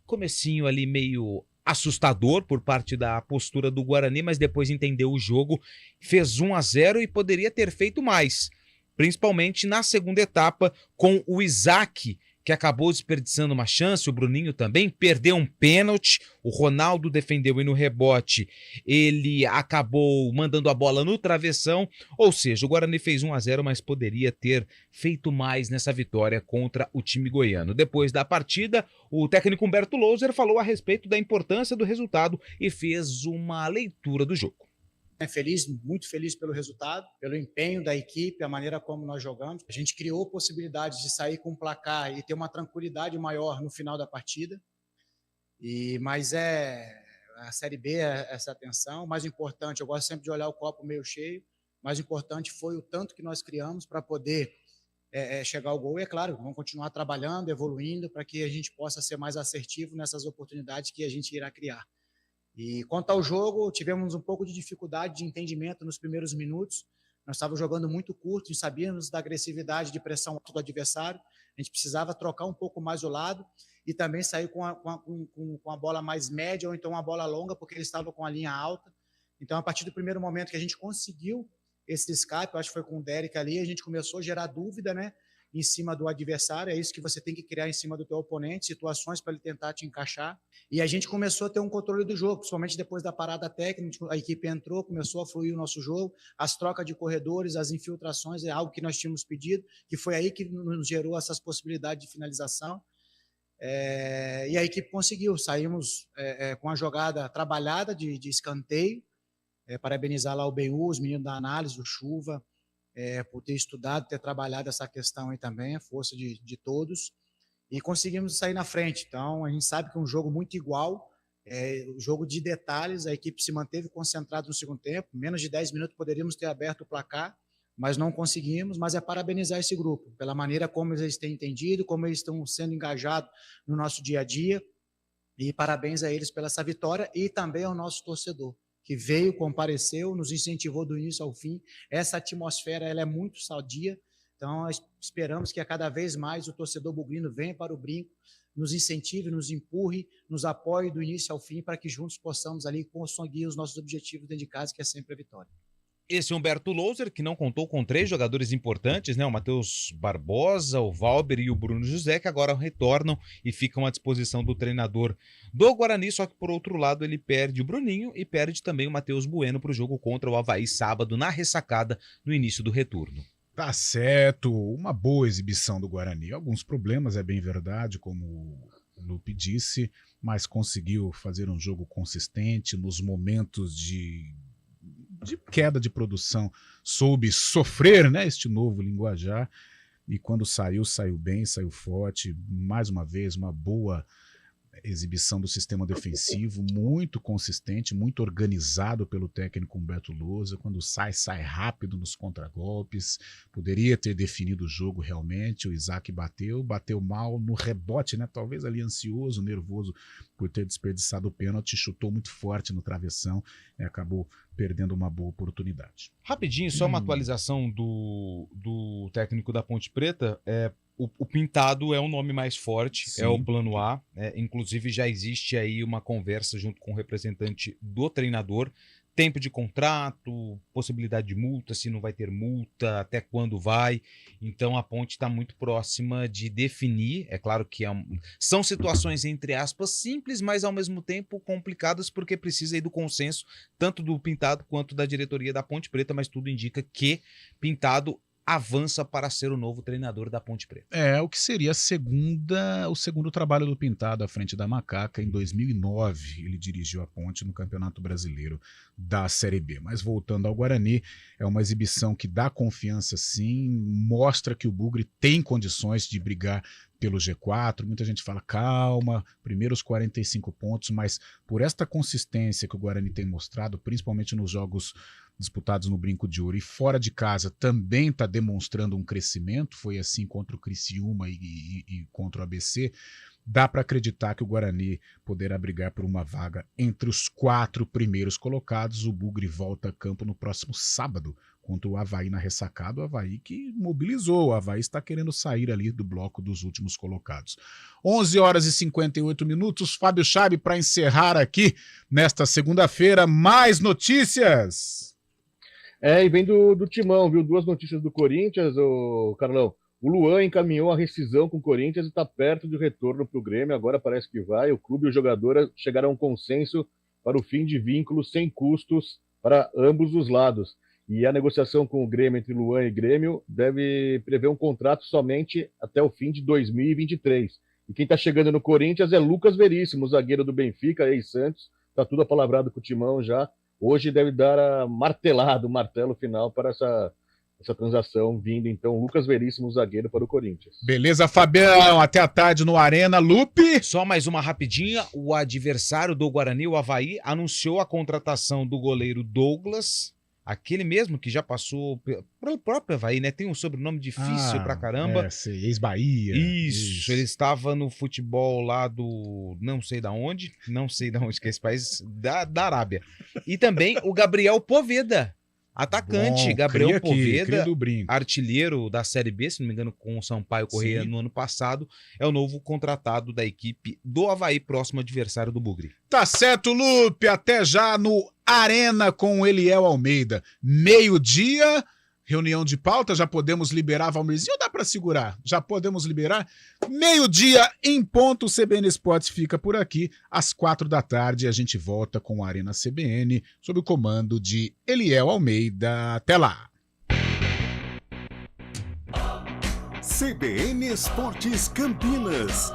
Comecinho ali meio assustador por parte da postura do Guarani, mas depois entendeu o jogo, fez 1-0 e poderia ter feito mais, principalmente na segunda etapa com o Isaac, que acabou desperdiçando uma chance, o Bruninho também perdeu um pênalti, o Ronaldo defendeu e no rebote ele acabou mandando a bola no travessão, ou seja, o Guarani fez 1-0, mas poderia ter feito mais nessa vitória contra o time goiano. Depois da partida, o técnico Humberto Louser falou a respeito da importância do resultado e fez uma leitura do jogo. Feliz, muito feliz pelo resultado, pelo empenho da equipe, a maneira como nós jogamos. A gente criou possibilidades de sair com um placar e ter uma tranquilidade maior no final da partida. Mas a Série B é essa atenção. O mais importante, eu gosto sempre de olhar o copo meio cheio, o mais importante foi o tanto que nós criamos para poder chegar ao gol. E, é claro, vamos continuar trabalhando, evoluindo, para que a gente possa ser mais assertivo nessas oportunidades que a gente irá criar. E quanto ao jogo, tivemos um pouco de dificuldade de entendimento nos primeiros minutos. Nós estávamos jogando muito curto e sabíamos da agressividade de pressão alta do adversário. A gente precisava trocar um pouco mais o lado e também sair com a bola mais média ou então uma bola longa, porque eles estavam com a linha alta. Então, a partir do primeiro momento que a gente conseguiu esse escape, eu acho que foi com o Derek ali, a gente começou a gerar dúvida, né, em cima do adversário. É isso que você tem que criar em cima do teu oponente, situações para ele tentar te encaixar. E a gente começou a ter um controle do jogo, principalmente depois da parada técnica. A equipe entrou, começou a fluir o nosso jogo, as trocas de corredores, as infiltrações, é algo que nós tínhamos pedido, que foi aí que nos gerou essas possibilidades de finalização. E a equipe conseguiu, saímos com a jogada trabalhada de escanteio, parabenizar lá o BU, os meninos da análise, o Chuva, por ter estudado, ter trabalhado essa questão aí também, a força de todos, e conseguimos sair na frente. Então, a gente sabe que é um jogo muito igual, um jogo de detalhes, a equipe se manteve concentrada no segundo tempo, menos de 10 minutos poderíamos ter aberto o placar, mas não conseguimos. Mas é parabenizar esse grupo, pela maneira como eles têm entendido, como eles estão sendo engajados no nosso dia a dia, e parabéns a eles pela essa vitória, e também ao nosso torcedor, que veio, compareceu, nos incentivou do início ao fim. Essa atmosfera ela é muito sadia, então esperamos que a cada vez mais o torcedor bugrino venha para o brinco, nos incentive, nos empurre, nos apoie do início ao fim, para que juntos possamos ali conseguir os nossos objetivos dentro de casa, que é sempre a vitória. Esse Humberto Louser, que não contou com 3 jogadores importantes, né? O Matheus Barbosa, o Valber e o Bruno José, que agora retornam e ficam à disposição do treinador do Guarani, só que por outro lado ele perde o Bruninho e perde também o Matheus Bueno para o jogo contra o Avaí sábado, na ressacada, no início do retorno. Tá certo, uma boa exibição do Guarani. Alguns problemas, é bem verdade, como o Lupe disse, mas conseguiu fazer um jogo consistente nos momentos de queda de produção, soube sofrer, né, este novo linguajar, e quando saiu bem, saiu forte. Mais uma vez, uma boa exibição do sistema defensivo, muito consistente, muito organizado pelo técnico Humberto Louser. Quando sai rápido nos contragolpes, poderia ter definido o jogo realmente. O Isaac bateu mal no rebote, né? Talvez ali ansioso, nervoso por ter desperdiçado o pênalti, chutou muito forte no travessão e acabou perdendo uma boa oportunidade. Rapidinho, só uma atualização do técnico da Ponte Preta. O Pintado é um nome mais forte, sim, é o plano A, inclusive já existe aí uma conversa junto com o representante do treinador, tempo de contrato, possibilidade de multa, se não vai ter multa, até quando vai. Então a Ponte está muito próxima de definir. É claro que são situações, entre aspas, simples, mas ao mesmo tempo complicadas, porque precisa aí do consenso tanto do Pintado quanto da diretoria da Ponte Preta, mas tudo indica que Pintado avança para ser o novo treinador da Ponte Preta. O que seria o segundo trabalho do Pintado à frente da Macaca. Em 2009, ele dirigiu a Ponte no Campeonato Brasileiro da Série B. Mas voltando ao Guarani, é uma exibição que dá confiança, sim, mostra que o Bugre tem condições de brigar pelo G4. Muita gente fala, calma, primeiros 45 pontos, mas por esta consistência que o Guarani tem mostrado, principalmente nos jogos disputados no Brinco de Ouro e fora de casa, também está demonstrando um crescimento. Foi assim contra o Criciúma e contra o ABC. Dá para acreditar que o Guarani poderá brigar por uma vaga entre os 4 primeiros colocados. O Bugre volta a campo no próximo sábado contra o Avaí na ressacada. O Avaí que mobilizou, o Avaí está querendo sair ali do bloco dos últimos colocados. 11h58, Fábio Chabe, para encerrar aqui nesta segunda-feira. Mais notícias! E vem do Timão, viu? 2 notícias do Corinthians, Carlão. O Luan encaminhou a rescisão com o Corinthians e está perto de retorno para o Grêmio. Agora parece que vai. O clube e o jogador chegaram a um consenso para o fim de vínculo sem custos para ambos os lados. E a negociação com o Grêmio, entre Luan e Grêmio, deve prever um contrato somente até o fim de 2023. E quem está chegando no Corinthians é Lucas Veríssimo, zagueiro do Benfica, ex-Santos. Está tudo apalavrado com o Timão já. Hoje deve dar o martelo final para essa transação vindo, então, Lucas Veríssimo, zagueiro, para o Corinthians. Beleza, Fabião, até a tarde no Arena. Lupe. Só mais uma rapidinha, o adversário do Guarani, o Avaí, anunciou a contratação do goleiro Douglas, aquele mesmo que já passou pelo próprio Avaí, né? Tem um sobrenome difícil pra caramba. Ex-Bahia. Isso, ele estava no futebol lá do não sei da onde que é esse país, da Arábia. E também o Gabriel Poveda, atacante. Bom, Gabriel cria Poveda, do brinco. artilheiro da Série B, se não me engano, com o Sampaio Corrêa no ano passado, é o novo contratado da equipe do Avaí, próximo adversário do Bugre. Tá certo, Lupe. Até já no Arena com o Eliel Almeida. Meio-dia, reunião de pauta. Já podemos liberar, Valmirzinho, ou dá pra segurar? Já podemos liberar? Meio-dia em ponto, o CBN Esportes fica por aqui. Às 4h a gente volta com o Arena CBN, sob o comando de Eliel Almeida. Até lá. CBN Esportes Campinas.